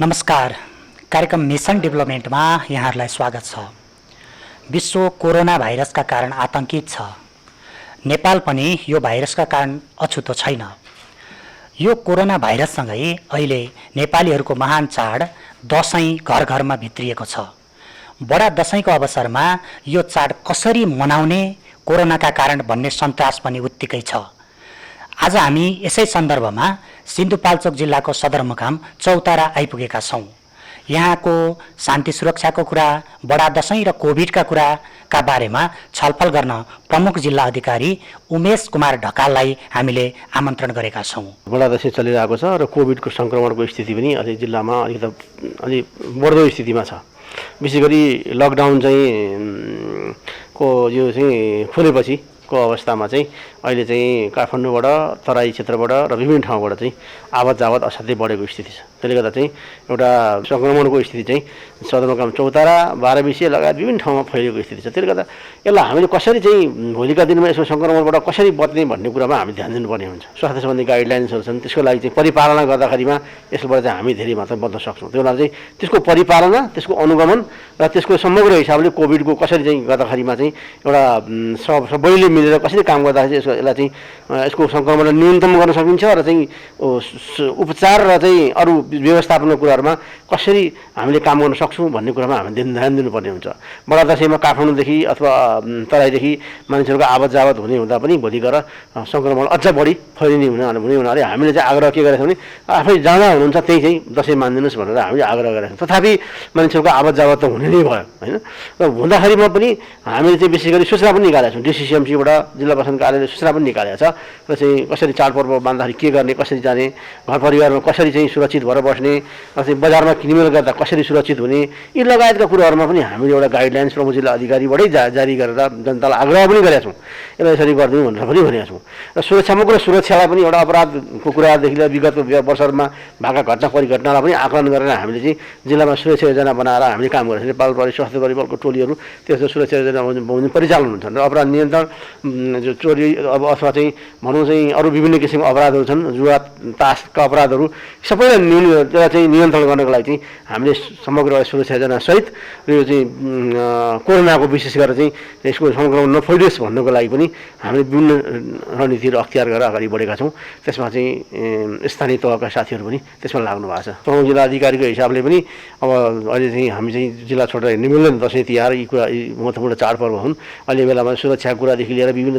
नमस्कार। कार्यक्रम मिसन डेभलपमेन्टमा यहाँहरूलाई स्वागत छ। विश्व कोरोना भाइरसका कारण आतंकित छ। नेपाल पनि यो भाइरसका कारण अछुतो छैन। यो कोरोना भाइरससँगै अहिले नेपालीहरूको महान चाड दशैं घर घरमा भित्रिएको छ। बडा दशैंको अवसरमा यो चाड कसरी मनाउने कोरोनाका कारण भन्ने सन्तास पनि उत्तिकै छ। आज हामी यसै सन्दर्भमा सिन्धुपाल्चोक जिल्लाको सदरमुकाम चौतारा आइपुगेका छौँ। यहाँको शान्ति सुरक्षाको कुरा, बडा दशैं र कोभिडका कुराका बारेमा छलफल गर्न प्रमुख जिल्ला अधिकारी उमेश कुमार ढकाललाई हामीले आमन्त्रण गरेका छौँ। बडा दशैं चलिरहेको छ र कोभिडको सङ्क्रमणको स्थिति पनि अलि जिल्लामा अलि बढ्दो स्थितिमा छ। विशेष गरी लकडाउन चाहिँ यो चाहिँ खुलेपछि को अवस्थामा चाहिँ अहिले चाहिँ काठमाडौँबाट, तराई क्षेत्रबाट र विभिन्न ठाउँबाट चाहिँ आवत जावत असाध्यै बढेको स्थिति छ। त्यसले गर्दा चाहिँ एउटा सङ्क्रमणको स्थिति चाहिँ सदरमुकाम चौतारा, बाह्रविसे लगायत विभिन्न ठाउँमा फैलिएको स्थिति छ। त्यसले गर्दा यसलाई हामीले कसरी चाहिँ भोलिका दिनमा यसको सङ्क्रमणबाट कसरी बच्ने भन्ने कुरामा हामी ध्यान दिनुपर्ने हुन्छ। स्वास्थ्य सम्बन्धी गाइडलाइन्सहरू छन्, त्यसको लागि चाहिँ परिपालना गर्दाखेरिमा यसबाट चाहिँ हामी धेरै मात्रामा बच्न सक्छौँ। त्यो लागि चाहिँ त्यसको परिपालना, त्यसको अनुगमन र त्यसको समग्र हिसाबले कोभिडको कसरी चाहिँ गर्दाखेरिमा चाहिँ एउटा सबैले मिलेर कसरी काम गर्दाखेरि चाहिँ यसलाई चाहिँ यसको सङ्क्रमणलाई न्यूनतम गर्न सकिन्छ र चाहिँ उपचार र चाहिँ अरू व्यवस्थापनको कुराहरूमा कसरी हामीले काम गर्न सक्छौँ भन्ने कुरामा हामी ध्यान दिनुपर्ने हुन्छ। बडा दशैंमा काठमाडौँदेखि अथवा तराईदेखि मानिसहरूको आवत जावत हुँदा पनि भोलि गएर सङ्क्रमण अझ बढी फैलिने हुनाले हामीले चाहिँ आग्रह के गरेका छौँ भने आफै जहाँ हुनुहुन्छ त्यही चाहिँ दशैं मानिदिनुहोस् भनेर हामीले आग्रह गरेका छौँ। तथापि मानिसहरूको आवत जावत त हुने नै भयो होइन। र हुँदाखेरिमा पनि हामीले चाहिँ विशेष गरी सूचना पनि निकालेका छौँ। डिसिसिएमसीबाट जिल्ला प्रशासन कार्यालयले सूचना पनि निकालेको छ र चाहिँ कसरी चाडपर्व मान्दाखेरि के गर्ने, कसरी जाने, घर परिवारमा कसरी चाहिँ सुरक्षित भएर बस्ने, र चाहिँ बजारमा किनमेल गर्दा कसरी सुरक्षित हुने, यी लगायतका कुराहरूमा पनि हामीले एउटा गाइडलाइन्स प्रमुख जिल्ला अधिकारीबाटै जारी गरेर जनतालाई आग्रह पनि गरेका छौँ। यसलाई यसरी गरिदिउँ भनेर पनि भनेका छौँ। र समग्र सुरक्षालाई पनि एउटा अपराधको कुरादेखि लिएर विगत वर्षहरूमा भएका घटना परिघटनालाई पनि आकलन गरेर हामीले चाहिँ जिल्लामा सुरक्षा योजना बनाएर हामीले काम गरेका छौँ। नेपाल प्रहरी स्वास्थ्य परिबलको टोलीहरू त्यसको सुरक्षा योजना परिचालन हुन्छ र अपराध नियन्त्रण, जो चोरी अब अथवा चाहिँ भनौँ चाहिँ अरू विभिन्न किसिमको अपराधहरू छन्, जुवा तासका अपराधहरू सबैलाई त्यसलाई चाहिँ नियन्त्रण गर्नको लागि चाहिँ हामीले समग्र सुरक्षा योजनासहित र यो चाहिँ कोरोनाको विशेष गरेर चाहिँ यसको सङ्क्रमण नफैलियोस् भन्नको लागि पनि हामीले विभिन्न रणनीतिहरू अख्तियार गरेर अगाडि बढेका छौँ। त्यसमा चाहिँ स्थानीय तहका साथीहरू पनि त्यसमा लाग्नु भएको छ। प्रमुख जिल्ला अधिकारीको हिसाबले पनि अब अहिले चाहिँ हामी चाहिँ जिल्ला छोडेर हिँड्नु मिल्दैन। दशैं तिहार यी कुरा महत्त्वपूर्ण चाडपर्व हुन्। अहिले बेलामा सुरक्षाको कुरादेखि लिएर विभिन्न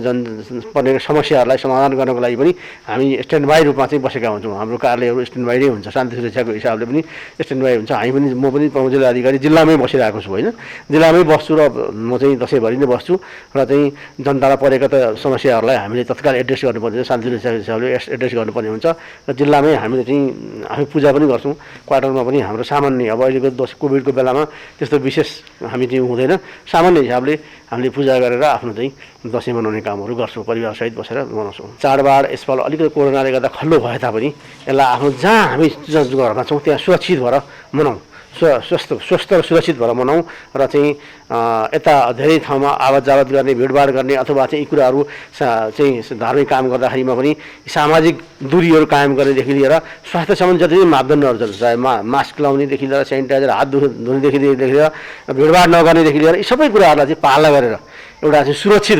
पर्ने समस्याहरूलाई समाधान गर्नको लागि पनि हामी स्ट्यान्ड बाई रूपमा चाहिँ बसेका हुन्छौँ। हाम्रो कार्यालयहरू स्ट्यान्ड बाई नै हुन्छ। शान्ति सुरक्षाको हिसाबले पनि स्ट्यान्ड बाई हुन्छ। म पनि प्रमुख जिल्ला अधिकारी जिल्लामै बसिरहेको छु होइन। जिल्लामै बस्छु र म चाहिँ दशैंभरि नै बस्छु र चाहिँ जनतालाई परेका त समस्याहरूलाई हामीले तत्काल एड्रेस गर्नुपर्ने हुन्छ। शान्ति सुरक्षाको हिसाबले एड्रेस गर्नुपर्ने हुन्छ र जिल्लामै हामीले चाहिँ हामी पूजा पनि गर्छौँ। क्वार्टरमा पनि हाम्रो सामान्य अब अहिलेको कोभिडको बेलामा त्यस्तो विशेष हामी चाहिँ हुँदैन। सामान्य हिसाबले हामीले पूजा गरेर आफ्नो चाहिँ दशैं मनाउने कामहरू गर्छौँ। परिवारसहित बसेर मनाउँछौँ। चाडबाड यसपालि अलिकति कोरोनाले गर्दा खल्लो भए तापनि यसलाई आफ्नो जहाँ हामी घरमा छौँ त्यहाँ सुरक्षित भएर मनाउँ, स्वस्थ र सुरक्षित भएर मनाउँ र चाहिँ यता धेरै ठाउँमा आवत जावत गर्ने, भिडभाड गर्ने अथवा चाहिँ यी कुराहरू चाहिँ धार्मिक काम गर्दाखेरिमा पनि सामाजिक दूरीहरू कायम गर्नेदेखि लिएर स्वास्थ्य सम्बन्धी जति पनि मापदण्डहरू छन्, चाहे मास्क लाउनेदेखि लिएर सेनिटाइजर हात धुनेदेखि लिएर भिडभाड नगर्नेदेखि लिएर यी सबै कुराहरूलाई चाहिँ पालना गरेर एउटा चाहिँ सुरक्षित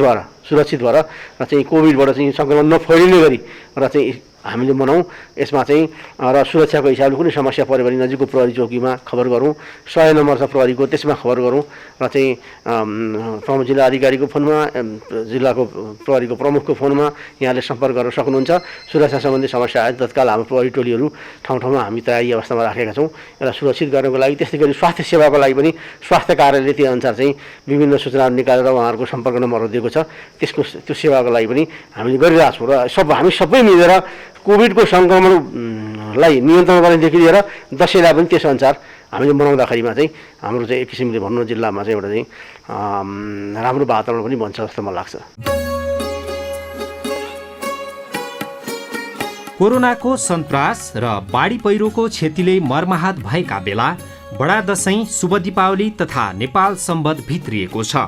भएर र चाहिँ कोभिडबाट चाहिँ सङ्क्रमण नफैलिने गरी र चाहिँ हामीले मनाउँ। यसमा चाहिँ र सुरक्षाको हिसाबले कुनै समस्या पऱ्यो भने नजिकको प्रहरी चौकीमा खबर गरौँ, 100 नम्बर छ प्रहरीको, त्यसमा खबर गरौँ र चाहिँ प्रमुख जिल्ला अधिकारीको फोनमा, जिल्लाको प्रहरीको प्रमुखको फोनमा यहाँले सम्पर्क गर्न सक्नुहुन्छ। सुरक्षा सम्बन्धी समस्या आए तत्काल हाम्रो प्रहरी टोलीहरू ठाउँ ठाउँमा हामी तयारी अवस्थामा राखेका छौँ। यसलाई सुरक्षित गर्नको लागि त्यस्तै गरी स्वास्थ्य सेवाको लागि पनि स्वास्थ्य कार्यालयले त्यो अनुसार चाहिँ विभिन्न सूचनाहरू निकालेर उहाँहरूको सम्पर्क नम्बरहरू दिएको छ। त्यो सेवाको लागि पनि हामीले गरिरहेछौँ र हामी सबै मिलेर कोभिडको सङ्क्रमणलाई नियन्त्रण गर्नेदेखि लिएर दशैंलाई पनि त्यसअनुसार हामीले मनाउँदाखेरिमा चाहिँ हाम्रो चाहिँ एक किसिमले भन्नु जिल्लामा चाहिँ एउटा चाहिँ राम्रो वातावरण पनि बन्छ जस्तो मलाई लाग्छ। कोरोनाको सन्तास र बाढी पहिरोको क्षतिले मर्माहत भएका बेला बडा दशैं, शुभ दीपावली तथा नेपाल सम्बत भित्रिएको छ।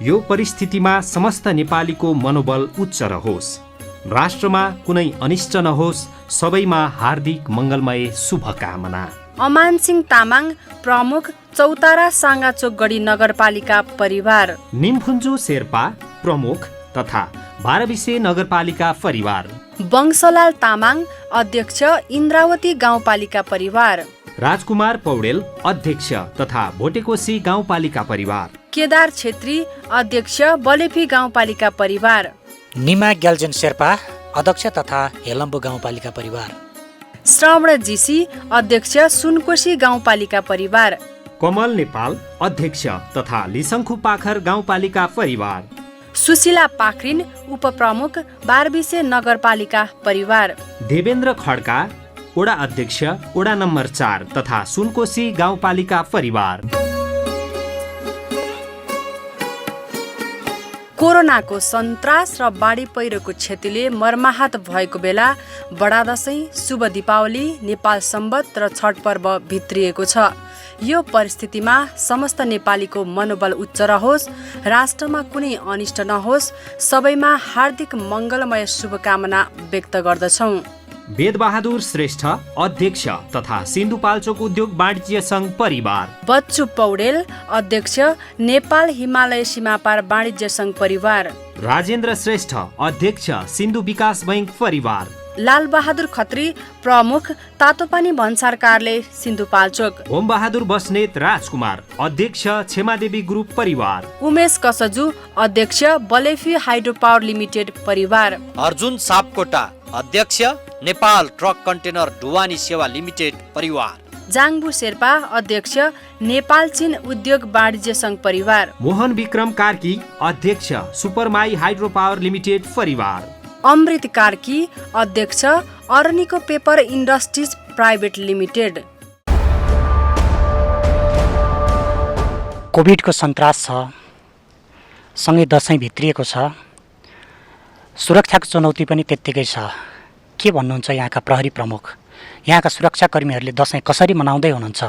यो परिस्थितिमा समस्त नेपालीको मनोबल उच्च रहोस्, राष्ट्रमा कुनै अनिष्ट नहोस्, सबैमा हार्दिक मङ्गलमय शुभकामना। अमानसिंह तामाङ प्रमुख चौतारा साङ्गाचोकगढी नगरपालिका परिवार, निमफुन्जु शेर्पा प्रमुख तथा बारबिसे नगरपालिका परिवार, वंशलाल तामाङ अध्यक्ष इन्द्रावती गाउँपालिका परिवार, राजकुमार पौडेल अध्यक्ष तथा भोटेकोशी गाउँपालिका परिवार, केदार छेत्री अध्यक्ष बलेफी गाउँपालिका परिवार, निमा ग्याल्जेन शेर्पा अध्यक्ष तथा हेलम्बु गाउँपालिका परिवार, श्रवण जीसी अध्यक्ष सुनकोशी गाउँपालिका परिवार, कमल नेपाल अध्यक्ष तथा लिसङ्खु पाखर गाउँपालिका परिवार, सुशीला पाखरिन उपप्रमुख बारबिसे नगरपालिका परिवार, देवेन्द्र खड्का वडा अध्यक्ष वडा नम्बर 4 तथा सुनकोशी गाउँपालिका परिवार। कोरोनाको सन्तास र बाढी पहिरोको क्षतिले मर्माहत भएको बेला बडा दशैं, शुभ दीपावली, नेपाल सम्वत र छठ पर्व भित्रिएको छ। यो परिस्थितिमा समस्त नेपालीको मनोबल उच्च रहोस्, राष्ट्रमा कुनै अनिष्ट नहोस्, सबैमा हार्दिक मङ्गलमय शुभकामना व्यक्त गर्दछौँ। वेदबहादुर श्रेष्ठ अध्यक्ष तथा सिन्धुपाल्चोक उद्योग वाणिज्य सङ्घ परिवार, बच्चु पौडेल अध्यक्ष नेपाल हिमालय सीमापार वाणिज्य सङ्घ परिवार, राजेन्द्र श्रेष्ठ अध्यक्ष सिन्धु विकास बैङ्क परिवार, लालबहादुर खत्री प्रमुख तातोपानी भन्सार कार्यालय सिन्धुपाल्चोक, ओमबहादुर बस्नेत राजकुमार अध्यक्ष क्षमादेवी ग्रुप परिवार, उमेश कसजु अध्यक्ष बलेफी हाइड्रो पावर लिमिटेड परिवार, अर्जुन सापकोटा अध्यक्ष नेपाल ट्रक कन्टेनर ढुवानी सेवा लिमिटेड परिवार, जाङबु शेर्पा अध्यक्ष नेपाल चीन उद्योग वाणिज्य सङ्घ परिवार, मोहन विक्रम कार्की अध्यक्ष सुपरमाई हाइड्रो पावर लिमिटेड परिवार, अमृत कार्की अध्यक्ष Araniko paper industries private limited. कोभिडको सन्तास छ, सँगै दसैँ भित्रिएको छ, सुरक्षाको चुनौती पनि त्यत्तिकै छ। के भन्नुहुन्छ यहाँका प्रहरी प्रमुख? यहाँका सुरक्षाकर्मीहरूले दसैँ कसरी मनाउँदै हुनुहुन्छ?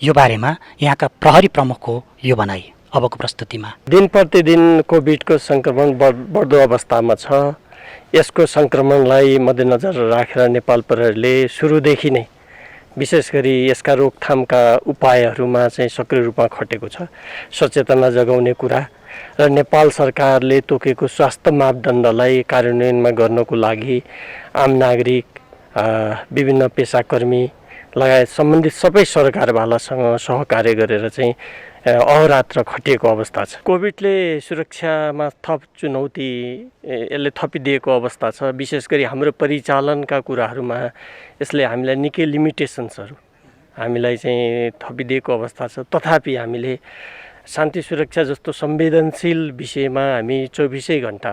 यो बारेमा यहाँका प्रहरी प्रमुखको यो भनाइ अबको प्रस्तुतिमा। दिन प्रतिदिन कोभिडको सङ्क्रमण बढ्दो अवस्थामा छ। यसको सङ्क्रमणलाई मध्यनजर राखेर नेपाल प्रहरीले सुरुदेखि नै विशेष गरी यसका रोकथामका उपायहरूमा चाहिँ सक्रिय रूपमा खटेको छ। सचेतना जगाउने कुरा र नेपाल सरकारले तोकेको स्वास्थ्य मापदण्डलाई कार्यान्वयनमा गर्नको लागि आम नागरिक, विभिन्न पेसाकर्मी लगायत सम्बन्धित सबै सरकारवालासँग सहकार्य गरेर चाहिँ अहोरात्र खटिएको अवस्था छ। कोभिडले सुरक्षामा थप चुनौती यसले थपिदिएको अवस्था छ। विशेष गरी हाम्रो परिचालनका कुराहरूमा यसले हामीलाई निकै लिमिटेसन्सहरू हामीलाई चाहिँ थपिदिएको अवस्था छ। तथापि हामीले शान्ति सुरक्षा जस्तो संवेदनशील विषयमा हामी 24 घण्टा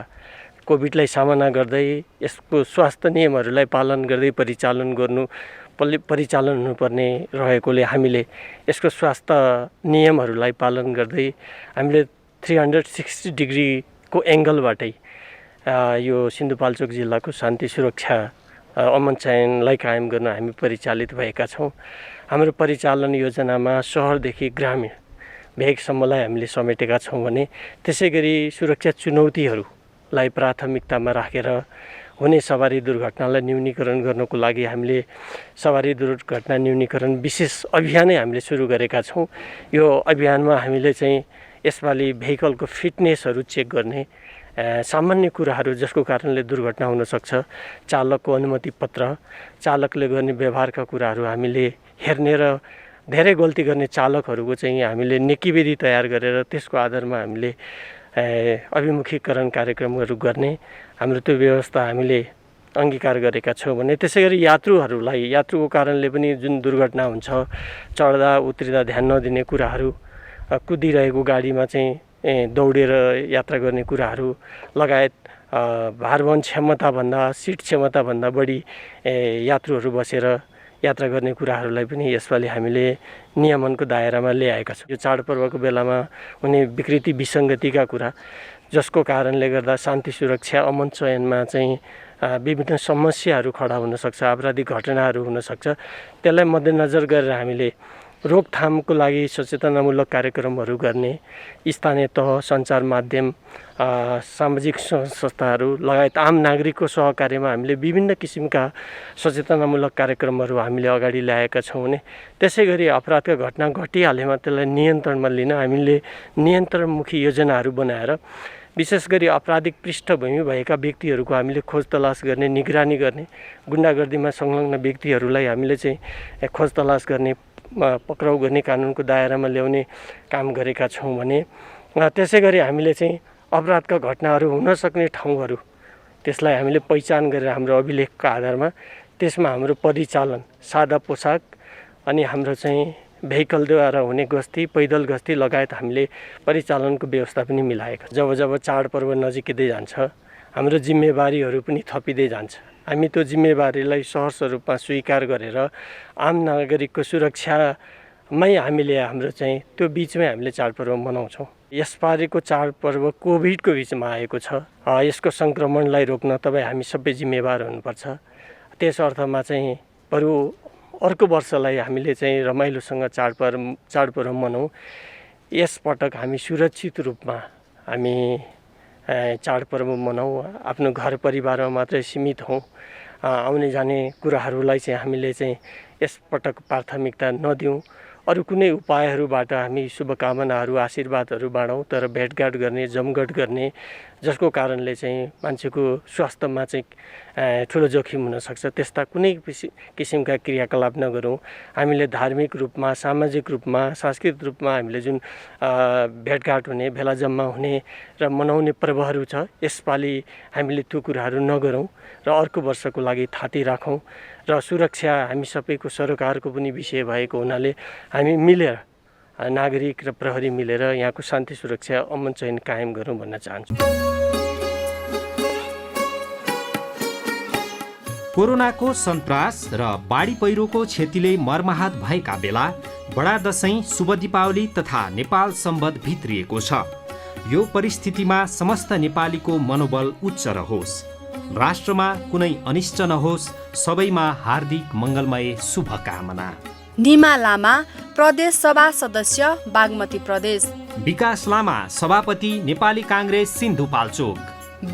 कोभिडलाई सामना गर्दै यसको स्वास्थ्य नियमहरूलाई पालन गर्दै परिचालन हुनुपर्ने रहेकोले हामीले यसको स्वास्थ्य नियमहरूलाई पालन गर्दै हामीले 360 डिग्रीको एङ्गलबाटै यो सिन्धुपाल्चोक जिल्लाको शान्ति सुरक्षा अमन चयनलाई कायम गर्न हामी परिचालित भएका छौँ। हाम्रो परिचालन योजनामा सहरदेखि ग्रामीण भेगसम्मलाई हामीले समेटेका छौँ भने त्यसै गरी सुरक्षा चुनौतीहरूलाई प्राथमिकतामा राखेर हुने सवारी दुर्घटनालाई न्यूनीकरण गर्नको लागि हामीले सवारी दुर्घटना न्यूनीकरण विशेष अभियानै हामीले सुरु गरेका छौँ। यो अभियानमा हामीले चाहिँ यसपालि भेहिकलको फिटनेसहरू चेक गर्ने सामान्य कुराहरू जसको कारणले दुर्घटना हुन सक्छ, चालकको अनुमति पत्र, चालकले गर्ने व्यवहारका कुराहरू हामीले हेर्ने र धेरै गल्ती गर्ने चालकहरूको चाहिँ हामीले नेकीविधि तयार गरेर त्यसको आधारमा हामीले अभिमुखीकरण कार्यक्रमहरू गर्ने हाम्रो त्यो व्यवस्था हामीले अङ्गीकार गरेका छौँ भने त्यसै गरी यात्रुको कारणले पनि जुन दुर्घटना हुन्छ, चढ्दा उत्रिदा ध्यान नदिने कुराहरू, कुदिरहेको गाडीमा चाहिँ दौडेर यात्रा गर्ने कुराहरू लगायत भारवहन क्षमताभन्दा सिट क्षमताभन्दा बढी यात्रुहरू बसेर यात्रा गर्ने कुराहरूलाई पनि यसपालि हामीले नियमनको दायरामा ल्याएका छौँ। यो चाडपर्वको बेलामा हुने विकृति विसङ्गतिका कुरा जसको कारणले गर्दा शान्ति सुरक्षा अमन चयनमा चाहिँ विभिन्न समस्याहरू खडा हुन सक्छ, आपराधिक घटनाहरू हुन सक्छ, त्यसलाई मध्यनजर गरेर हामीले रोकथामको लागि सचेतनामूलक कार्यक्रमहरू गर्ने स्थानीय तह, सञ्चार माध्यम, सामाजिक संस्थाहरू लगायत आम नागरिकको सहकार्यमा हामीले विभिन्न किसिमका सचेतनामूलक कार्यक्रमहरू हामीले अगाडि ल्याएका छौँ भने त्यसै गरी अपराधका घटना घटिहालेमा त्यसलाई नियन्त्रणमा लिन हामीले नियन्त्रणमुखी योजनाहरू बनाएर विशेष गरी आपराधिक पृष्ठभूमि भएका व्यक्तिहरूको हामीले खोज तलास गर्ने, निगरानी गर्ने, गुन्डागर्दीमा संलग्न व्यक्तिहरूलाई हामीले चाहिँ खोज तलास गर्ने, पक्राउ गर्ने, कानुनको दायरामा ल्याउने काम गरेका छौँ भने त्यसै गरी हामीले चाहिँ अपराधका घटनाहरू हुन सक्ने ठाउँहरू त्यसलाई हामीले पहिचान गरेर हाम्रो अभिलेखका आधारमा त्यसमा हाम्रो परिचालन, सादा पोसाक अनि हाम्रो चाहिँ भेहिकलद्वारा हुने गस्ती, पैदल गस्ती लगायत हामीले परिचालनको व्यवस्था पनि मिलाएका। जब जब चाडपर्व नजिकिँदै जान्छ हाम्रो जिम्मेवारीहरू पनि थपिँदै जान्छ। हामी त्यो जिम्मेवारीलाई सहर्ष रूपमा स्वीकार गरेर आम नागरिकको सुरक्षामै हामीले हाम्रो चाहिँ त्यो बिचमै हामीले चाडपर्व मनाउँछौँ। यसपालिको चाडपर्व कोभिडको बिचमा आएको छ। यसको सङ्क्रमणलाई रोक्न तपाईँ हामी सबै जिम्मेवार हुनुपर्छ। त्यस अर्थमा चाहिँ बरु अर्को वर्षलाई हामीले चाहिँ रमाइलोसँग चाडपर्व मनाउँ। यसपटक हामी सुरक्षित रूपमा हामी चाडपर्व मनाउँ। आफ्नो घर परिवारमा मात्रै सीमित हौँ। आउने जाने कुराहरूलाई चाहिँ हामीले चाहिँ यसपटक प्राथमिकता नदिउँ। अरू कुनै उपायहरूबाट हामी शुभकामनाहरू, आशीर्वादहरू बाँडौँ, तर भेटघाट गर्ने, जमघट गर्ने जसको कारणले चाहिँ मान्छेको स्वास्थ्यमा चाहिँ ठुलो जोखिम हुनसक्छ त्यस्ता कुनै किसिमका क्रियाकलाप नगरौँ। हामीले धार्मिक रूपमा, सामाजिक रूपमा, सांस्कृतिक रूपमा हामीले जुन भेटघाट हुने, भेला जम्मा हुने र मनाउने पर्वहरू छ यसपालि हामीले त्यो कुराहरू नगरौँ र अर्को वर्षको लागि थाती राखौँ। र सुरक्षा हामी सबैको सरकारको पनि विषय भएको हुनाले हामी मिलेर नागरिक र प्रहरी मिलेर यहाँको शान्ति सुरक्षा अमन चयन कायम गरौँ भन्न चाहन्छु। कोरोनाको सन्तास र बाढी पहिरोको क्षतिले मर्माहत भएका बेला बडा दशैं, शुभ दीपावली तथा नेपाल सम्बत भित्रिएको छ। यो परिस्थितिमा समस्त नेपालीको मनोबल उच्च रहोस्, राष्ट्रमा कुनै अनिष्ट नहोस्, सबैमा हार्दिक मङ्गलमय शुभकामना। निमा लामा, प्रदेश सभा सदस्य, बागमती प्रदेश। विकास लामा, सभापति, नेपाली काङ्ग्रेस सिन्धुपाल्चोक।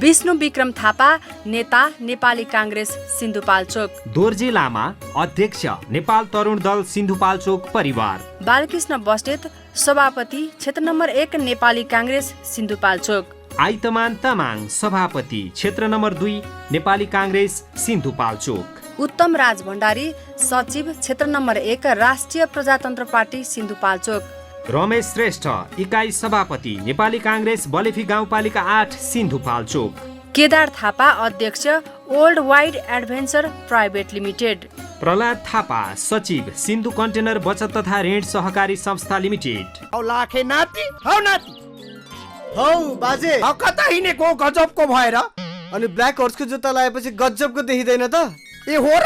विष्णु विक्रम थापा, नेता, नेपाली काङ्ग्रेस सिन्धुपाल्चोक। दोर्जे लामा, अध्यक्ष, नेपाल तरुण दल सिन्धुपाल्चोक परिवार। बालकृष्ण बस्नेत, सभापति, क्षेत्र नम्बर 1 नेपाली काङ्ग्रेस सिन्धुपाल्चोक। आइतमान तामाङ, सभापति, क्षेत्र नम्बर 2 नेपाली काङ्ग्रेस सिन्धुपाल्चोक। उत्तम राज भण्डारी, सचिव, क्षेत्र नम्बर 1 राष्ट्रिय प्रजातन्त्र पार्टी सिन्धुपाल्चोक। रमेश श्रेष्ठ, इकाइ सभापति, नेपाली काङ्ग्रेस बलेफी गाउँपालिका 8 सिन्धुपाल्चोक। केदार थापा, अध्यक्ष, old wide adventure private limited. Prahlad Thapa, सचिव, सिन्धु कन्टेनर बचत तथा ऋण सहकारी संस्था लिमिटेड। हौ लाखे नाति, हौ नाति, हौ बाजे, हौ कता हिँडेको गजबको भएर? अनि ब्ल्याक हर्सको जुत्ता लगाएपछि गजबको देखिँदैन त? ए हो र,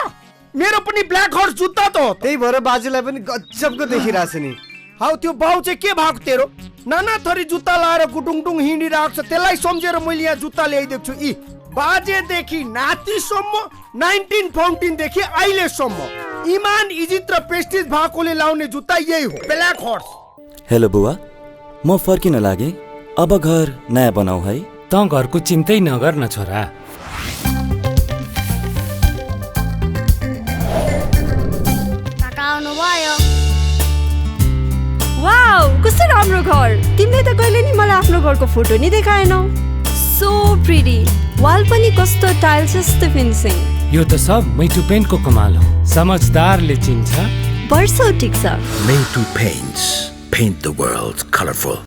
मेरो पनि ब्ल्याक हर्स जुत्ता त हो। त्यही भएर बाजेलाई पनि गजबको देखिरहेछ नि। हौ त्यो बाउ चाहिँ के भएको तेरो? नाना थरी जुत्ता लाएर गुटुङटुङ हिँडिरहेको छ, त्यसलाई सम्झेर मैले यहाँ जुत्ता ल्याइदिएको छु। यी बाजेदेखि नातिसम्म, 1914 देखि अहिलेसम्म इमान, इज्जत र प्रेस्टिज भएकोले लाउने जुत्ता यही हो, ब्ल्याक हर्स। हेलो बुवा, म फर्किन लागे। अब घर नयाँ बनाऊ है। त घरको चिन्तै नगर न छोरा। वाउ, कस्तो राम्रो घर! तिमीले त कहिले नि मलाई आफ्नो घरको फोटो नि देखाएनौ। सो प्रिटी, वाल पनि कस्तो टाइल्स जस्तो फिनिसिङ। यो त सब मैटु पेन्टको कमाल हो। समझदारले चिन्छ। वर्षौ टिक्छ। मैटु paints, paint the world colourful.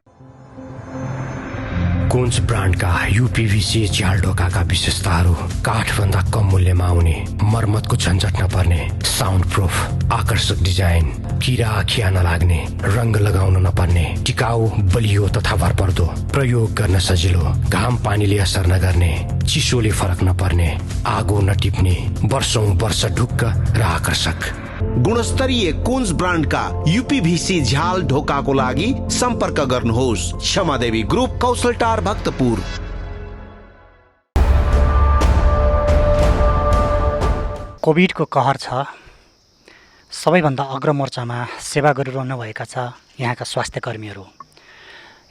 कुन्स ब्रान्डका युपिभिसी झ्याल ढोकाका विशेषताहरू काठभन्दा कम मूल्यमा आउने, मर्मतको झन्झट नपर्ने, साउन्ड प्रुफ, आकर्षक डिजाइन, किरा खिया नलाग्ने, रङ्ग लगाउन नपर्ने, टिकाउ, बलियो तथा भरपर्दो, प्रयोग गर्न सजिलो, घाम पानीले असर नगर्ने, चिसोले फरक नपर्ने, आगो नटिप्ने, वर्षौं वर्ष ढुक्क र आकर्षक। गुणस्तरीय कुन्स ब्रान्डका युपिभिसी झ्याल ढोकाको लागि सम्पर्क गर्नुहोस्। क्षमादेवी ग्रुप, कौशलटार, भक्तपुर। कोभिडको कहर छ, सबैभन्दा अग्रमोर्चामा सेवा गरिरहनुभएका छ यहाँका स्वास्थ्य कर्मीहरू।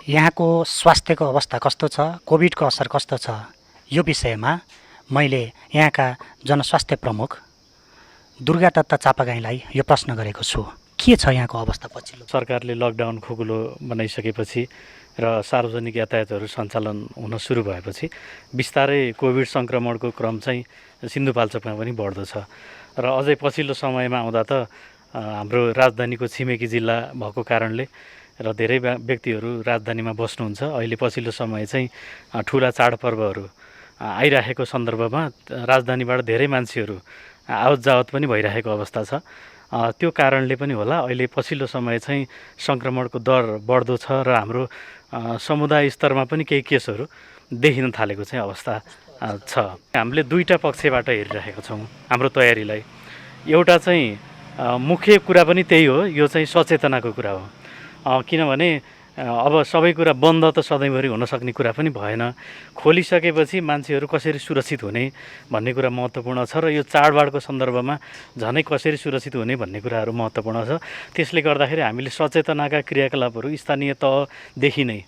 यहाँको स्वास्थ्यको अवस्था कस्तो छ, कोभिडको असर कस्तो छ, यो विषयमा मैले यहाँका जनस्वास्थ्य प्रमुख दुर्गा दत्त चापागाईलाई यो प्रश्न गरेको छु। के छ यहाँको अवस्था पछिल्लो? सरकारले लकडाउन खुकुलो बनाइसकेपछि र सार्वजनिक यातायातहरू सञ्चालन हुन सुरु भएपछि बिस्तारै कोभिड सङ्क्रमणको क्रम चाहिँ सिन्धुपाल्चोकमा पनि बढ्दो छ र अझै पछिल्लो समयमा आउँदा त हाम्रो राजधानीको छिमेकी जिल्ला भएको कारणले र धेरै व्यक्तिहरू राजधानीमा बस्नुहुन्छ। अहिले पछिल्लो समय चाहिँ ठुला चाडपर्वहरू आइराखेको सन्दर्भमा राजधानीबाट धेरै मान्छेहरू आवत जावत पनि भइरहेको अवस्था छ। त्यो कारणले पनि होला अहिले पछिल्लो समय चाहिँ सङ्क्रमणको दर बढ्दो छ र हाम्रो समुदाय स्तरमा पनि केही केसहरू देखिन थालेको चाहिँ अवस्था छ। हामीले दुईटा पक्षबाट हेरिरहेका छौँ हाम्रो तयारीलाई। एउटा चाहिँ मुख्य कुरा पनि त्यही हो, यो चाहिँ सचेतनाको कुरा हो। किनभने अब सबै कुरा बन्द त सधैँभरि हुन सक्ने कुरा पनि भएन। खोलिसकेपछि मान्छेहरू कसरी सुरक्षित हुने भन्ने कुरा महत्त्वपूर्ण छ र यो चाडबाडको सन्दर्भमा झनै कसरी सुरक्षित हुने भन्ने कुराहरू महत्त्वपूर्ण छ। त्यसले गर्दाखेरि हामीले सचेतनाका क्रियाकलापहरू स्थानीय तहदेखि नै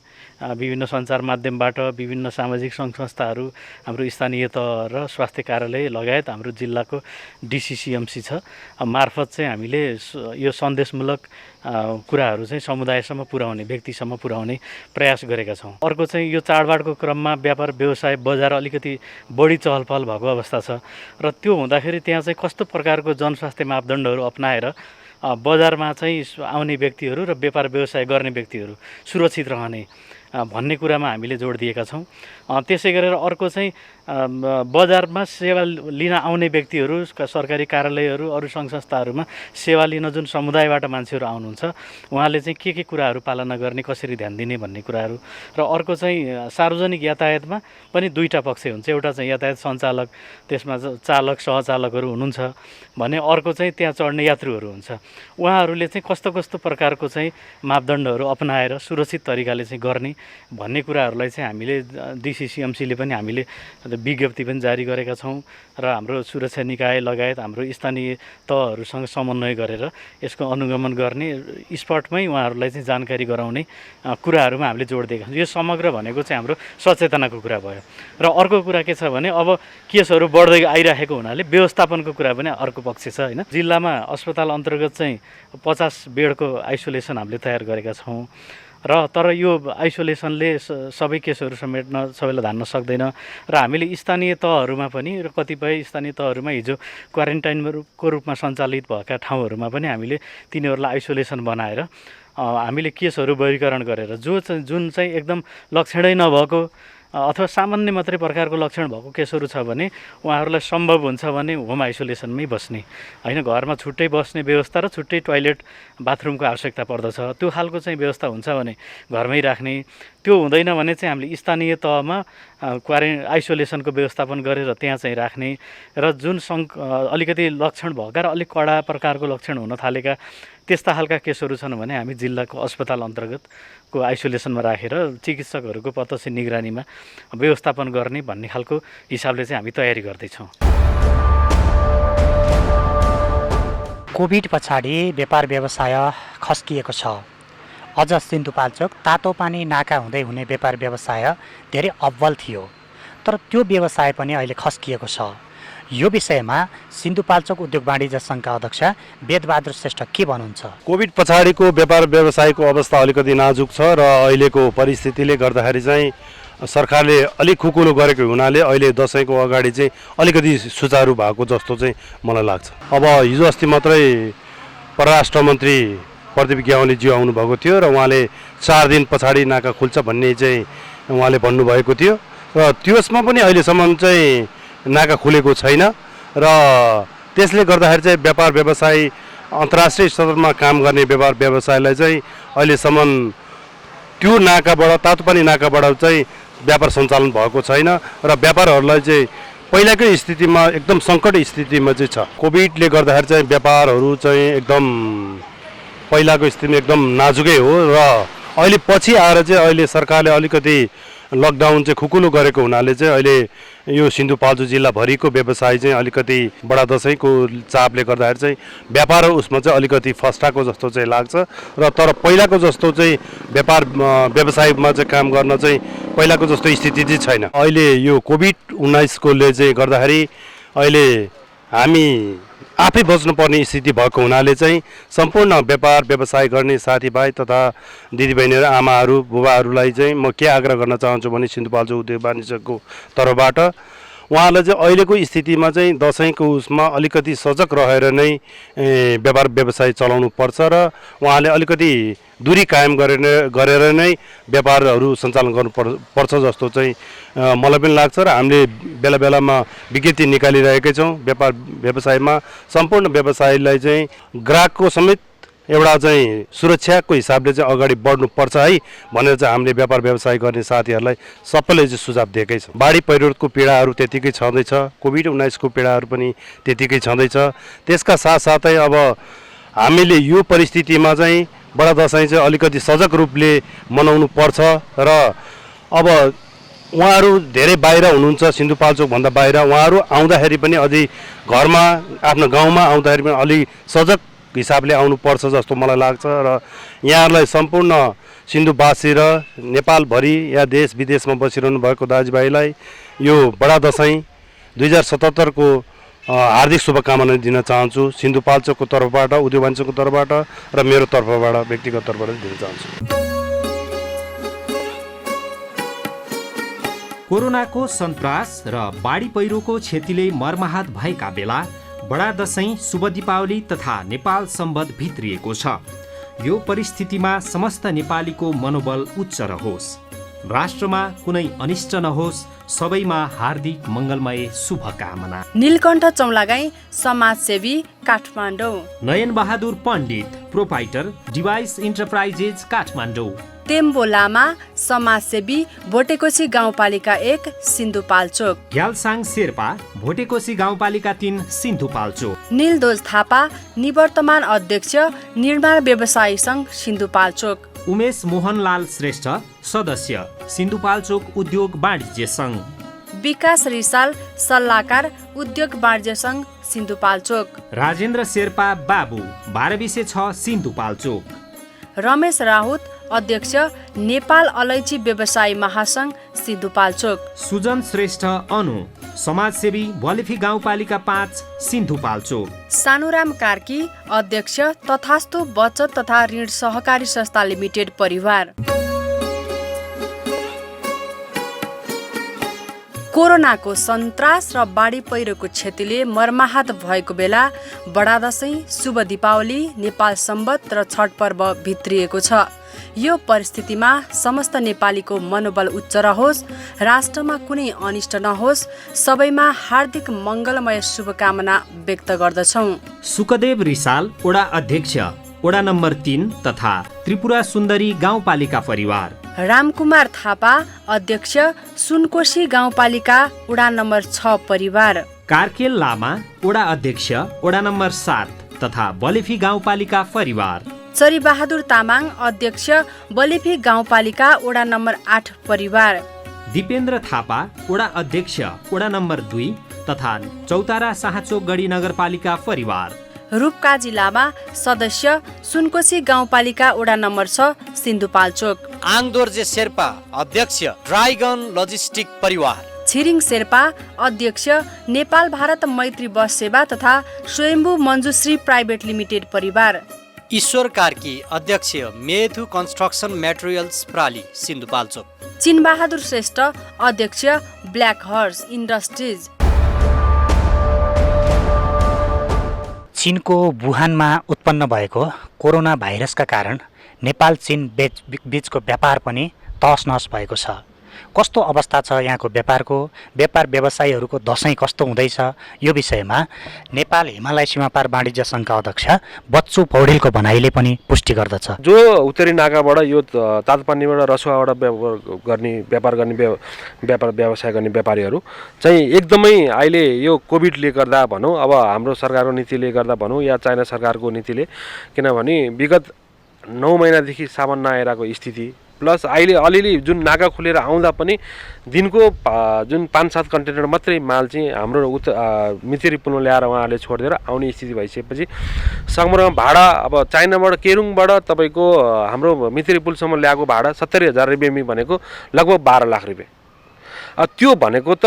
विभिन्न सञ्चार माध्यमबाट विभिन्न सामाजिक सङ्घ संस्थाहरू, हाम्रो स्थानीय तह र स्वास्थ्य कार्यालय लगायत हाम्रो जिल्लाको डिसिसिएमसी छ मार्फत चाहिँ हामीले यो सन्देशमूलक कुराहरू चाहिँ समुदायसम्म पुर्याउने, व्यक्तिसम्म पुर्याउने प्रयास गरेका छौँ। अर्को चाहिँ यो चाडबाडको क्रममा व्यापार व्यवसाय बजार अलिकति बढी चहलपहल भएको अवस्था छ र त्यो हुँदाखेरि त्यहाँ चाहिँ कस्तो प्रकारको जनस्वास्थ्य मापदण्डहरू अपनाएर बजारमा चाहिँ आउने व्यक्तिहरू र व्यापार व्यवसाय गर्ने व्यक्तिहरू सुरक्षित रहने भन्ने कुरामा हामीले जोड दिएका छौँ। त्यसै गरेर अर्को चाहिँ बजारमा सेवा लिन आउने व्यक्तिहरू, सरकारी कार्यालयहरू, अरू सङ्घ संस्थाहरूमा सेवा लिन जुन समुदायबाट मान्छेहरू आउनुहुन्छ उहाँले चाहिँ के कुराहरू पालना गर्ने, कसरी ध्यान दिने भन्ने कुराहरू। र अर्को चाहिँ सार्वजनिक यातायातमा पनि दुईटा पक्ष हुन्छ। एउटा चाहिँ यातायात सञ्चालक, त्यसमा चालक सहचालकहरू हुनुहुन्छ भने अर्को चाहिँ त्यहाँ चढ्ने यात्रुहरू हुन्छ। उहाँहरूले चाहिँ कस्तो प्रकारको चाहिँ मापदण्डहरू अपनाएर सुरक्षित तरिकाले चाहिँ गर्ने भन्ने कुराहरूलाई चाहिँ हामीले डिसिसिएमसीले पनि हामीले विज्ञप्ति पनि जारी गरेका छौँ र हाम्रो सुरक्षा निकाय लगायत हाम्रो स्थानीय तहहरूसँग समन्वय गरेर यसको अनुगमन गर्ने, स्पटमै उहाँहरूलाई चाहिँ जानकारी गराउने कुराहरूमा हामीले जोड दिएका छौँ। यो समग्र भनेको चाहिँ हाम्रो सचेतनाको कुरा भयो। र अर्को कुरा के छ भने अब केसहरू बढ्दै आइरहेको हुनाले व्यवस्थापनको कुरा पनि अर्को पक्ष छ होइन। जिल्लामा अस्पताल अन्तर्गत चाहिँ 50 बेडको आइसोलेसन हामीले तयार गरेका छौँ र तर यो आइसोलेसनले सबै केसहरू समेट्न, सबैलाई धान्न सक्दैन र हामीले स्थानीय तहहरूमा पनि र कतिपय स्थानीय तहहरूमा हिजो क्वारेन्टाइनको रूपमा सञ्चालित भएका ठाउँहरूमा पनि हामीले तिनीहरूलाई आइसोलेसन बनाएर हामीले केसहरू वर्गीकरण गरेर जुन चाहिँ एकदम लक्षणै नभएको अथवा सामान्य मात्रै प्रकारको लक्षण भएको केसहरू छ भने उहाँहरूलाई सम्भव हुन्छ भने होम आइसोलेसनमै बस्ने होइन, घरमा छुट्टै बस्ने व्यवस्था र छुट्टै टोयलेट बाथरुमको आवश्यकता पर्दछ त्यो खालको चाहिँ व्यवस्था हुन्छ भने घरमै राख्ने। त्यो हुँदैन भने चाहिँ हामीले स्थानीय तहमा आइसोलेसनको व्यवस्थापन गरेर त्यहाँ चाहिँ राख्ने र जुन अलिकति लक्षण भएका र अलिक कडा प्रकारको लक्षण हुन थालेका त्यस्ता खालका केसहरू छन् भने हामी जिल्लाको अस्पताल अन्तर्गतको आइसोलेसनमा राखेर चिकित्सकहरूको प्रत्यक्ष निगरानीमा व्यवस्थापन गर्ने भन्ने खालको हिसाबले चाहिँ हामी तयारी गर्दैछौँ। कोभिड पछाडि व्यापार व्यवसाय खस्किएको छ। अझ सिन्धुपाल्चोक तातो पानी नाका हुँदै हुने व्यापार व्यवसाय धेरै अब्बल थियो, तर त्यो व्यवसाय पनि अहिले खस्किएको छ। यो विषयमा सिन्धुपाल्चोक उद्योग वाणिज्य सङ्घका अध्यक्ष वेदबहादुर श्रेष्ठ के भन्नुहुन्छ? कोभिड पछाडिको व्यापार व्यवसायको अवस्था अलिकति नाजुक छ र अहिलेको परिस्थितिले गर्दाखेरि चाहिँ सरकारले अलिक खुकुलो गरेको हुनाले अहिले दसैँको अगाडि चाहिँ अलिकति सुचारू भएको जस्तो चाहिँ मलाई लाग्छ। अब हिजो अस्ति मात्रै परराष्ट्र मन्त्री प्रदीप ग्यावालीज्यू आउनुभएको थियो र उहाँले 4 दिन पछाडि नाका खुल्छ भन्ने चाहिँ उहाँले भन्नुभएको थियो र त्यसमा पनि अहिलेसम्म चाहिँ नाका खुलेको छैन र त्यसले गर्दाखेरि चाहिँ व्यापार व्यवसाय अन्तर्राष्ट्रिय स्तरमा काम गर्ने व्यापार व्यवसायलाई चाहिँ अहिलेसम्म त्यो नाकाबाट, तातोपानी नाकाबाट चाहिँ व्यापार सञ्चालन भएको छैन र व्यापारहरूलाई चाहिँ पहिलाकै स्थितिमा एकदम सङ्कट स्थितिमा चाहिँ छ। कोभिडले गर्दाखेरि चाहिँ व्यापारहरू चाहिँ एकदम पहिलाको स्थितिमा एकदम नाजुकै हो र अहिले पछि आएर चाहिँ अहिले सरकारले अलिकति लकडाउन चाहिँ खुकुलो गरेको हुनाले चाहिँ अहिले यो सिन्धुपाल्चोक जिल्लाभरिको व्यवसाय चाहिँ अलिकति बडा दसैँको चापले गर्दाखेरि चाहिँ व्यापार उसमा चाहिँ अलिकति फस्टाएको जस्तो चाहिँ लाग्छ र तर पहिलाको जस्तो चाहिँ व्यापार व्यवसायमा चाहिँ काम गर्न चाहिँ पहिलाको जस्तो स्थिति चाहिँ छैन। अहिले यो कोभिड-19ले चाहिँ गर्दाखेरि अहिले हामी आफै बच्नुपर्ने स्थिति भएको हुनाले चाहिँ सम्पूर्ण व्यापार व्यवसाय गर्ने साथीभाइ तथा दिदीबहिनीहरू आमाहरू बुबाहरूलाई चाहिँ म के आग्रह गर्न चाहन्छु भने सिन्धुपाल्चोक उद्योग वाणिज्यको तर्फबाट उहाँलाई चाहिँ अहिलेको स्थितिमा चाहिँ दसैँको उसमा अलिकति सजग रहेर नै व्यापार व्यवसाय चलाउनु पर्छ र उहाँले अलिकति दूरी कायम गरेर नै व्यापारहरू सञ्चालन गर्नुपर्छ जस्तो चाहिँ मलाई पनि लाग्छ र हामीले बेला बेलामा विज्ञप्ति निकालिरहेकै छौँ। व्यापार व्यवसायमा सम्पूर्ण व्यवसायलाई चाहिँ ग्राहकको समेत एउटा चाहिँ सुरक्षाको हिसाबले चाहिँ अगाडि बढ्नुपर्छ है भनेर चाहिँ हामीले व्यापार व्यवसाय गर्ने साथीहरूलाई सबैले चाहिँ सुझाव दिएकै छ। बाढी पहिरोको पीडाहरू त्यतिकै छँदैछ, कोभिड-19को पीडाहरू पनि त्यतिकै छँदैछ। त्यसका साथसाथै अब हामीले यो परिस्थितिमा चाहिँ बडा दसैँ चाहिँ अलिकति सजग रूपले मनाउनु पर्छ र अब उहाँहरू धेरै बाहिर हुनुहुन्छ, सिन्धुपाल्चोकभन्दा बाहिर, उहाँहरू आउँदाखेरि पनि अझै घरमा आफ्नो गाउँमा आउँदाखेरि पनि अलि सजग हिसाबले आउनुपर्छ जस्तो मलाई लाग्छ र यहाँहरूलाई सम्पूर्ण सिन्धुवासी र नेपालभरि या देश विदेशमा बसिरहनु भएको दाजुभाइलाई यो बडा दसैँ 2077को हार्दिक शुभकामना दिन चाहन्छु। सिन्धुपाल्चोकको तर्फबाट, उद्योग वाणिज्यको तर्फबाट र मेरो तर्फबाट व्यक्तिगत तर्फबाट दिन चाहन्छु। कोरोनाको सन्तास र बाढी पहिरोको क्षतिले मर्माहत भएका बेला बडा दसैँ, शुभ दीपावली तथा नेपाल सम्बत भित्रिएको छ। यो परिस्थितिमा समस्त नेपालीको मनोबल उच्च रहोस्, राष्ट्रमा कुनै अनिष्ट नहोस्, सबैमा हार्दिक मङ्गलमय शुभकामना। नीलकण्ठ चौलागाई, समाजसेवी, काठमाडौँ। नयन बहादुर पण्डित, प्रोपाइटर, डिभाइस इन्टरप्राइजेज, काठमाडौँ। टेम्बो लामा, समाजसेवी, भोटेकोशी गाउँपालिका 1, सिन्धुपाल्चोक। ग्यालसाङ शेर्पा, भोटेकोशी गाउँपालिका 3, सिन्धुपाल्चोक। नीलदोज थापा, निवर्तमान अध्यक्ष, निर्माण व्यवसायी सङ्घ, सिन्धुपाल्चोक। उमेश मोहनलाल श्रेष्ठ, सदस्य, सिन्धुपाल्चोक उद्योग वाणिज्य सङ्घ। विकास रिसाल, सल्लाहकार, उद्योग वाणिज्य सङ्घ, सिन्धुपाल्चोक। राजेन्द्र शेर्पा बाबु, 1206, सिन्धुपाल्चोक। रमेश राहुत, अध्यक्ष, नेपाल अलैँची व्यवसायी महासङ्घ, सिन्धुपाल्चोक। सुजन श्रेष्ठ अनु, समाजसेवी, बलेफी गाउँपालिका 5, सिन्धुपाल्चोक। सानुराम कार्की, अध्यक्ष, तथास्तु बचत तथा ऋण सहकारी संस्था लिमिटेड परिवार। कोरोनाको सन्तास र बाढी पहिरोको क्षतिले मर्माहत भएको बेला बडा दसैँ, शुभ दीपावली, नेपाल सम्बत र छठ पर्व भित्रिएको छ। यो परिस्थितिमा समस्त नेपालीको मनोबल उच्च रहोस्, राष्ट्रमा कुनै अनिष्ट नहोस्, सबैमा हार्दिक मङ्गलमय शुभकामना व्यक्त गर्दछौँ। सुकदेव रिसाल, वडा अध्यक्ष, वडा नम्बर 3 तथा त्रिपुरा सुन्दरी गाउँपालिका परिवार। रामकुमार थापा, अध्यक्ष, सुनकोशी गाउँपालिका, वडा नम्बर 6 परिवार। कार्केल लामा, वडा अध्यक्ष, वडा नम्बर 7 तथा बलेफी गाउँपालिका परिवार। चरीबहादुर तामाङ, अध्यक्ष, बलेफी गाउँपालिका, वडा नम्बर 8 परिवार। दिपेन्द्र थापा, वडा अध्यक्ष, वडा नम्बर 2 तथा चौतारा साँचोक गढी नगरपालिका परिवार। रूपकाजी लामा, सदस्य, सुनकोशी गाउँपालिका, वडा नम्बर 6, सिन्धुपाल्चोक। आङदोर्जे शेर्पा, अध्यक्ष, ड्राइगन लजिस्टिक परिवार। छिरिङ शेर्पा, अध्यक्ष, नेपाल भारत मैत्री बस सेवा तथा स्वयम्भू मञ्जुश्री प्राइभेट लिमिटेड परिवार। ईश्वर कार्की, अध्यक्ष, मेथु कन्स्ट्रक्सन मेटेरियल्स प्राली, सिन्धुपाल्चोक। चिनबहादुर श्रेष्ठ, अध्यक्ष, ब्ल्याक हर्स इन्डस्ट्रिज। चीनको वुहानमा उत्पन्न भएको कोरोना भाइरसका कारण नेपाल चीन बीचको व्यापार पनि तहस-नहस भएको छ। कस्तो अवस्था छ यहाँको व्यापार व्यवसायीहरूको दसैँ कस्तो हुँदैछ, यो विषयमा नेपाल हिमालय सीमापार वाणिज्य सङ्घका अध्यक्ष बच्चु पौडेलको भनाइले पनि पुष्टि गर्दछ। जो उत्तरी नाकाबाट यो तातोपानीबाट रसुवाबाट व्यापार गर्ने व्यवसाय गर्ने व्यापारीहरू चाहिँ एकदमै अहिले यो कोभिडले गर्दा भनौँ, अब हाम्रो सरकारको नीतिले गर्दा भनौँ या चाइना सरकारको नीतिले, किनभने विगत 9 महिनादेखि सामान नआइरहेको स्थिति प्लस अहिले अलिअलि जुन नाका खुलेर आउँदा पनि दिनको जुन 5-7 कन्टेनर मात्रै माल चाहिँ हाम्रो मितेरी पुलमा ल्याएर उहाँहरूले छोडिदिएर आउने स्थिति भइसकेपछि सगरमाथा भाडा अब चाइनाबाट केरुङबाट तपाईँको हाम्रो मितेरी पुलसम्म ल्याएको भाडा 70,000 रुपियाँ भनेको लगभग 12 लाख रुपियाँ। त्यो भनेको त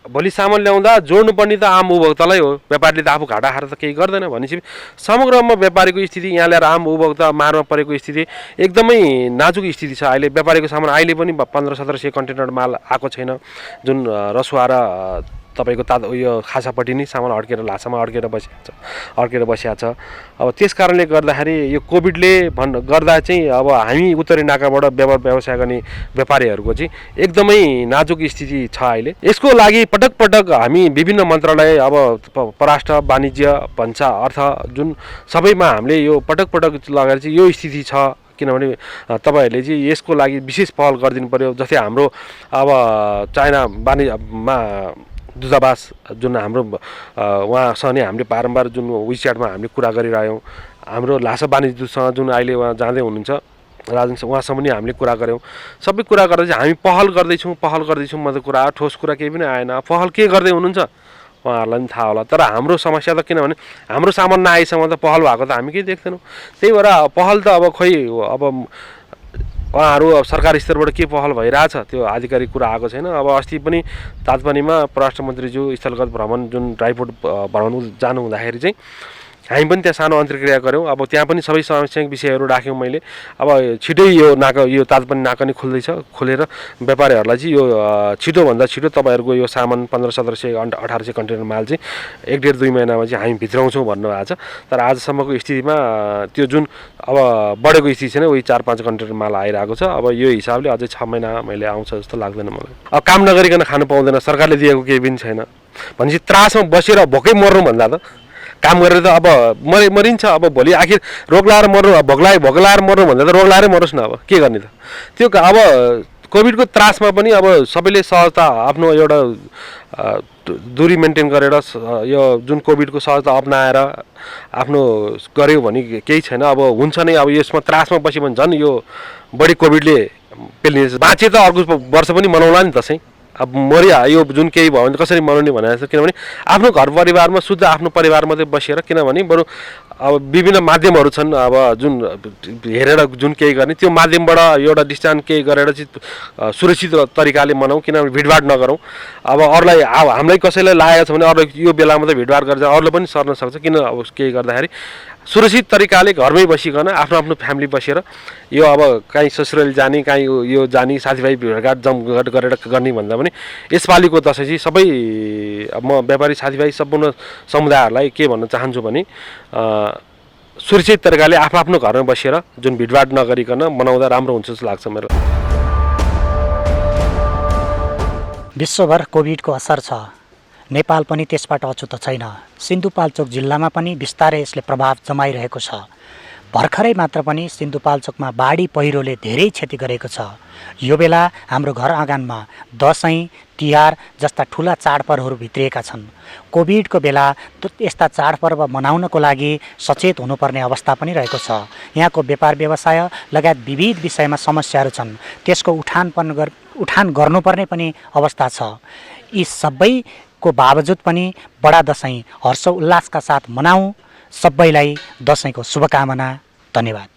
भोलि सामान ल्याउँदा जोड्नुपर्ने त आम उपभोक्तालाई हो, व्यापारीले त आफू घाटा खाएर त केही गर्दैन। भनेपछि समग्रमा व्यापारीको स्थिति यहाँ ल्याएर आम उपभोक्ता मारमा परेको स्थिति एकदमै नाजुक स्थिति छ। अहिले व्यापारीको सामान अहिले पनि 1500-1700 कन्टेनर माल आएको छैन, जुन रसुवा र तपाईँको यो खासापट्टि नै सामान अड्केर लासामा अड्केर बसिया छ। अब त्यस कारणले गर्दाखेरि यो कोभिडले गर्दा चाहिँ अब हामी उत्तरी नाकाबाट व्यवसाय गर्ने व्यापारीहरूको चाहिँ एकदमै नाजुक स्थिति छ अहिले। यसको लागि पटक पटक हामी विभिन्न मन्त्रालय अब परराष्ट्र वाणिज्य भन्छ अर्थ जुन सबैमा हामीले यो पटक पटक लगाएर चाहिँ यो स्थिति छ, किनभने तपाईँहरूले चाहिँ यसको लागि विशेष पहल गरिदिनु पर्यो। जस्तै हाम्रो अब चाइना वाणिज्यमा दूतावास जुन हाम्रो उहाँसँग नै हामीले बारम्बार जुन विच्याटमा हामीले कुरा गरिरह्यौँ, हाम्रो लासा वाणिज्य दूतसँग जुन अहिले उहाँ जाँदै हुनुहुन्छ राजन उहाँसँग पनि हामीले कुरा गऱ्यौँ। सबै कुरा गर्दा चाहिँ हामी पहल गर्दैछौँ मात्रै कुरा, ठोस कुरा केही पनि आएन। पहल के गर्दै हुनुहुन्छ उहाँहरूलाई पनि थाहा होला, तर हाम्रो समस्या त किनभने हाम्रो सामान नआएसम्म त पहल भएको त हामी केही देख्दैनौँ। त्यही भएर पहल त अब खोइ अब उहाँहरू सरकार स्तरबाट के पहल भइरहेछ त्यो आधिकारिक कुरा आएको छैन। अब अस्ति पनि तातपानीमा परराष्ट्र मन्त्रीज्यू स्थलगत भ्रमण जुन ड्राइपोर्ट भ्रमण जानु हुँदाखेरि चाहिँ हामी पनि त्यहाँ सानो अन्तर्क्रिया गऱ्यौँ। अब त्यहाँ पनि सबै समस्याको विषयहरू राख्यौँ मैले। अब छिटै यो तातपानी नाका नै खोलेर व्यापारीहरूलाई चाहिँ यो छिटोभन्दा छिटो तपाईँहरूको यो सामान 1500-1700-1800 कन्टेनर माल चाहिँ 1.5-2 महिनामा चाहिँ हामी भित्राउँछौँ भन्नुभएको छ। तर आजसम्मको स्थितिमा त्यो जुन अब बढेको स्थिति छैन, उही 4-5 कन्टेनर माल आइरहेको छ। अब यो हिसाबले अझै 6 महिना मैले आउँछ जस्तो लाग्दैन मलाई। अब काम नगरिकन खानु पाउँदैन, सरकारले दिएको केही पनि छैन भनेपछि त्रासमा बसेर भोकै मर्नु भन्दा त काम गरेर त अब मरिन्छ। अब भोलि आखिर रोग लाएर मर्नु, भोक लाएर मर्नु भन्दा त रोग लाएरै मरोस् न, अब के गर्ने त। त्यो अब कोभिडको त्रासमा पनि अब सबैले सहजता आफ्नो एउटा दूरी मेन्टेन गरेर यो जुन कोभिडको सहजता अपनाएर आफ्नो गऱ्यो भने केही छैन। अब हुन्छ नै, अब यसमा त्रासमा बस्यो भने झन् यो बढी कोभिडले पेल्ने बाँचे त अर्को वर्ष पनि मनाउला नि दसैँ। अब मरिया यो जुन केही भयो भने कसरी मनाउने भनेर, किनभने आफ्नो घर परिवारमा शुद्ध आफ्नो परिवार मात्रै बसेर, किनभने बरु अब विभिन्न माध्यमहरू छन् अब जुन हेरेर जुन केही गर्ने, त्यो माध्यमबाट एउटा डिस्टेन्स केही गरेर चाहिँ सुरक्षित तरिकाले मनाउँ, किनभने भिडभाड नगरौँ। अब अरूलाई हामीलाई कसैलाई लागेको छ भने अरूलाई यो बेलामा त भिडभाड गरेर अरूलाई पनि सर्न सक्छ। किन अब केही गर्दाखेरि सुरक्षित तरिकाले घरमै बसिकन आफ्नो फ्यामिली बसेर यो अब काहीँ ससुराली जाने, काहीँ यो जाने, साथीभाइ भेटघाट जमघट गरेर गर्ने भन्दा पनि यसपालिको दसैँ चाहिँ सबै म व्यापारी साथीभाइ सम्पूर्ण समुदायहरूलाई के भन्न चाहन्छु भने सुरक्षित तरिकाले आफ्नो घरमा बसेर जुन भिडभाड नगरिकन मनाउँदा राम्रो हुन्छ जस्तो लाग्छ मेरो। विश्वभर कोभिडको असर छ, नेपाल पनि त्यसबाट अछुतो छैन। सिन्धुपाल्चोक जिल्लामा पनि बिस्तारै यसले प्रभाव जमाइरहेको छ। भर्खरै मात्र पनि सिन्धुपाल्चोकमा बाढी पहिरोले धेरै क्षति गरेको छ। यो बेला हाम्रो घर आँगनमा दसैँ तिहार जस्ता ठुला चाडपर्वहरू भित्रिएका छन्। कोभिडको बेला यस्ता चाडपर्व मनाउनको लागि सचेत हुनुपर्ने अवस्था पनि रहेको छ। यहाँको व्यापार व्यवसाय लगायत विविध विषयमा समस्याहरू छन्, त्यसको उठान गर्नुपर्ने पनि अवस्था छ। यी सबैको बावजुद पनि बडा दसैँ हर्षोल्लासका साथ मनाऊ। सबैलाई दसैँको शुभकामना। धन्यवाद।